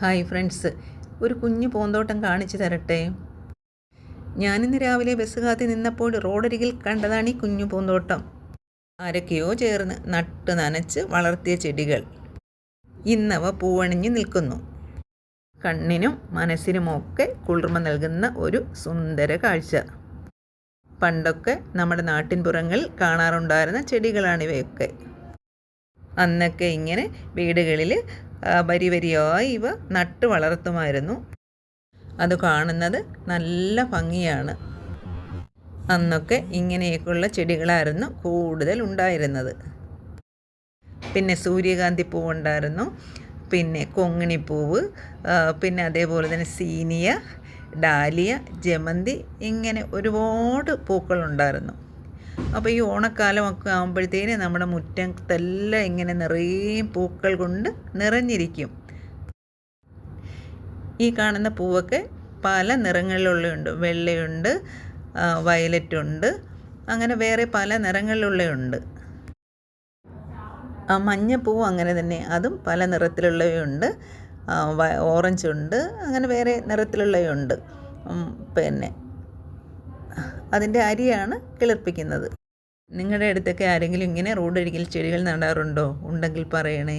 Hi friends, ഒരു കുഞ്ഞു പൂന്തോട്ടം കാണിച്ചു തരട്ടെ. ഞാനിന്ന് രാവിലെ ബസ് കാത്തി നിന്നപ്പോൾ റോഡരികിൽ കണ്ടതാണ് ഈ കുഞ്ഞു പൂന്തോട്ടം. ആരൊക്കെയോ ചേർന്ന് നട്ട് നനച്ച് വളർത്തിയ ചെടികൾ ഇന്നവ പൂവണിഞ്ഞു നിൽക്കുന്നു. കണ്ണിനും മനസ്സിനുമൊക്കെ കുളിർമ നൽകുന്ന ഒരു സുന്ദര കാഴ്ച. പണ്ടൊക്കെ നമ്മുടെ നാട്ടിൻപുറങ്ങളിൽ കാണാറുണ്ടായിരുന്ന ചെടികളാണിവയൊക്കെ. അന്നൊക്കെ ഇങ്ങനെ വീടുകളിൽ വരി വരിയായി ഇവ നട്ട് വളർത്തുമായിരുന്നു. അത് കാണുന്നത് നല്ല ഭംഗിയാണ്. അന്നൊക്കെ ഇങ്ങനെയൊക്കെയുള്ള ചെടികളായിരുന്നു കൂടുതൽ ഉണ്ടായിരുന്നത്. പിന്നെ സൂര്യകാന്തി പൂവുണ്ടായിരുന്നു, പിന്നെ കൊങ്ങിണിപ്പൂവ്, പിന്നെ അതേപോലെ തന്നെ സീനിയ, ഡാലിയ, ജമന്തി, ഇങ്ങനെ ഒരുപാട് പൂക്കളുണ്ടായിരുന്നു. അപ്പോൾ ഈ ഓണക്കാലമൊക്കെ ആകുമ്പോഴത്തേന് നമ്മുടെ മുറ്റത്തെല്ലാം ഇങ്ങനെ നിറയെ പൂക്കൾ കൊണ്ട് നിറഞ്ഞിരിക്കും. ഈ കാണുന്ന പൂവൊക്കെ പല നിറങ്ങളിലുള്ളതുണ്ട്. വെള്ളയുണ്ട്, വയലറ്റ് ഉണ്ട്, അങ്ങനെ വേറെ പല നിറങ്ങളിലുള്ളതുണ്ട്. മഞ്ഞപ്പൂവും അങ്ങനെ തന്നെ, അതും പല നിറത്തിലുള്ളവയുണ്ട്. ഓറഞ്ച് ഉണ്ട്, അങ്ങനെ വേറെ നിറത്തിലുള്ളവയുണ്ട്. പിന്നെ അതിൻ്റെ അരിയാണ് കിളിർപ്പിക്കുന്നത്. നിങ്ങളുടെ അടുത്തൊക്കെ ആരെങ്കിലും ഇങ്ങനെ റോഡരികിൽ ചെടികൾ നടാറുണ്ടോ? ഉണ്ടെങ്കിൽ പറയണേ.